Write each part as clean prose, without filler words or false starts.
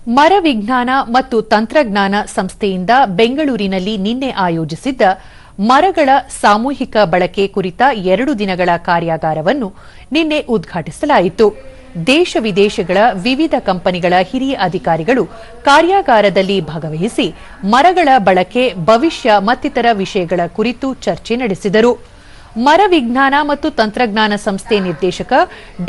ಮರ ವಿಜ್ಞಾನ ಮತ್ತು ತಂತ್ರಜ್ಞಾನ ಸಂಸ್ಥೆಯಿಂದ ಬೆಂಗಳೂರಿನಲ್ಲಿ ನಿನ್ನೆ ಆಯೋಜಿಸಿದ್ದ ಮರಗಳ ಸಾಮೂಹಿಕ ಬಳಕೆ ಕುರಿತ 2 ದಿನಗಳ ಕಾರ್ಯಾಗಾರವನ್ನು ನಿನ್ನೆ ಉದ್ಘಾಟಿಸಲಾಯಿತು. ದೇಶ ವಿದೇಶಗಳ ವಿವಿಧ ಕಂಪನಿಗಳ ಹಿರಿಯ ಅಧಿಕಾರಿಗಳು ಕಾರ್ಯಾಗಾರದಲ್ಲಿ ಭಾಗವಹಿಸಿ ಮರಗಳ ಬಳಕೆ, ಭವಿಷ್ಯ ಮತ್ತಿತರ ವಿಷಯಗಳ ಕುರಿತು ಚರ್ಚೆ ನಡೆಸಿದರು. ಮರ ವಿಜ್ಞಾನ ಮತ್ತು ತಂತ್ರಜ್ಞಾನ ಸಂಸ್ಥೆ ನಿರ್ದೇಶಕ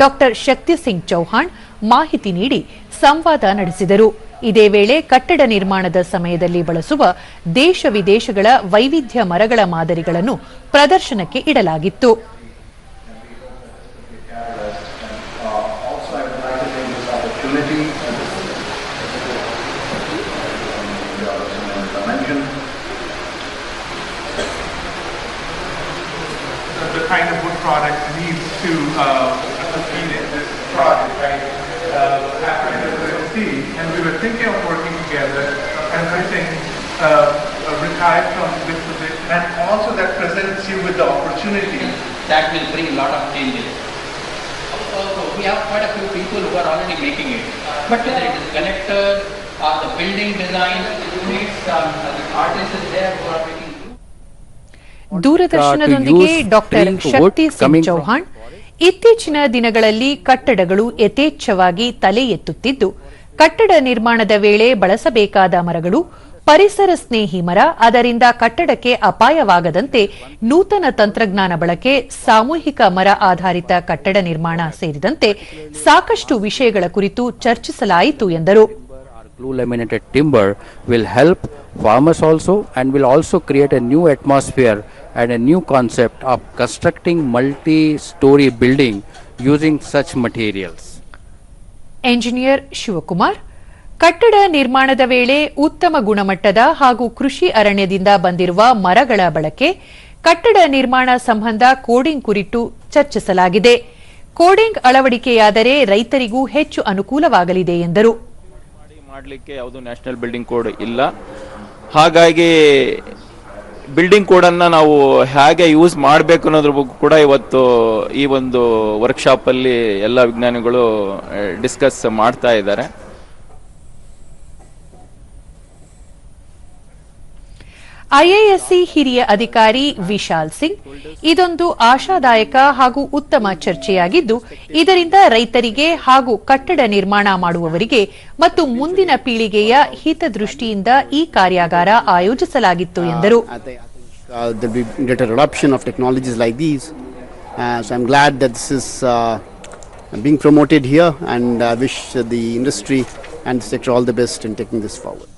ಡಾ ಶಕ್ತಿ ಸಿಂಗ್ ಚೌಹಾಣ್ ಮಾಹಿತಿ ನೀಡಿ ಸಂವಾದ ನಡೆಸಿದರು. ಇದೇ ವೇಳೆ ಕಟ್ಟಡ ನಿರ್ಮಾಣದ ಸಮಯದಲ್ಲಿ ಬಳಸುವ ದೇಶ ವಿದೇಶಗಳ ವೈವಿಧ್ಯ ಮರಗಳ ಮಾದರಿಗಳನ್ನು ಪ್ರದರ್ಶನಕ್ಕೆ ಇಡಲಾಗಿತ್ತು. The kind of wood product needs to succeed in this project, right? And we were thinking of working together and using retired from this position, and also that presents you with the opportunity. That will bring a lot of changes. We have quite a few people who are already making it, but whether it is collector or the building design units, the artists there who are making. ದೂರದರ್ಶನದೊಂದಿಗೆ doctor Shakti Singh Chouhan ಇತ್ತೀಚಿನ ದಿನಗಳಲ್ಲಿ ಕಟ್ಟಡಗಳು ಯಥೇಚ್ಛವಾಗಿ ತಲೆ ಎತ್ತುತ್ತಿದ್ದು, ಕಟ್ಟಡ ನಿರ್ಮಾಣದ ವೇಳೆ ಬಳಸಬೇಕಾದ ಮರಗಳು ಪರಿಸರ ಸ್ನೇಹಿ ಮರ, ಅದರಿಂದ ಕಟ್ಟಡಕ್ಕೆ ಅಪಾಯವಾಗದಂತೆ ನೂತನ ತಂತ್ರಜ್ಞಾನ ಬಳಕೆ, ಸಾಮೂಹಿಕ ಮರ ಆಧಾರಿತ ಕಟ್ಟಡ ನಿರ್ಮಾಣ ಸೇರಿದಂತೆ ಸಾಕಷ್ಟು ವಿಷಯಗಳ ಕುರಿತು ಚರ್ಚಿಸಲಾಯಿತು ಎಂದರು. Blue laminated timber will help farmers also and will also create a new atmosphere and a new concept of constructing multi-story building using such materials. Engineer Shivakumar, ಕಟ್ಟಡ ನಿರ್ಮಾಣದ ವೇಳೆ ಉತ್ತಮ ಗುಣಮಟ್ಟದ ಹಾಗೂ ಕೃಷಿ ಅರಣ್ಯದಿಂದ ಬಂದಿರುವ ಮರಗಳ ಬಳಕೆ, ಕಟ್ಟಡ ನಿರ್ಮಾಣ ಸಂಬಂಧ ಕೋಡಿಂಗ್ ಕುರಿತು ಚರ್ಚಿಸಲಾಗಿದೆ. ಕೋಡಿಂಗ್ ಅಳವಡಿಕೆಯಾದರೆ ರೈತರಿಗೂ ಹೆಚ್ಚು ಅನುಕೂಲವಾಗಲಿದೆ ಎಂದರು. ಮಾಡಲಿಕ್ಕೆ ಯಾವುದು ನ್ಯಾಷನಲ್ ಬಿಲ್ಡಿಂಗ್ ಕೋಡ್ ಇಲ್ಲ, ಹಾಗಾಗಿ ಬಿಲ್ಡಿಂಗ್ ಕೋಡ್ ಅನ್ನ ನಾವು ಹೇಗೆ ಯೂಸ್ ಮಾಡಬೇಕು ಅನ್ನೋದ್ರ ಬಗ್ಗೆ ಕೂಡ ಇವತ್ತು ಈ ಒಂದು ವರ್ಕ್ಶಾಪ್ ಅಲ್ಲಿ ಎಲ್ಲ ವಿಜ್ಞಾನಿಗಳು ಡಿಸ್ಕಸ್ ಮಾಡ್ತಾ ಇದ್ದಾರೆ. ಐಎಎಸ್ಸಿ ಹಿರಿಯ ಅಧಿಕಾರಿ ವಿಶಾಲ್ ಸಿಂಗ್, ಇದೊಂದು ಆಶಾದಾಯಕ ಹಾಗೂ ಉತ್ತಮ ಚರ್ಚೆಯಾಗಿದ್ದು, ಇದರಿಂದ ರೈತರಿಗೆ ಹಾಗೂ ಕಟ್ಟಡ ನಿರ್ಮಾಣ ಮಾಡುವವರಿಗೆ ಮತ್ತು ಮುಂದಿನ ಪೀಳಿಗೆಯ ಹಿತದೃಷ್ಟಿಯಿಂದ ಈ ಕಾರ್ಯಾಗಾರ ಆಯೋಜಿಸಲಾಗಿತ್ತು ಎಂದರು. There will be greater adoption of technologies like these. So I'm glad that this is being promoted here, and I wish the industry and the sector all the best in taking this forward.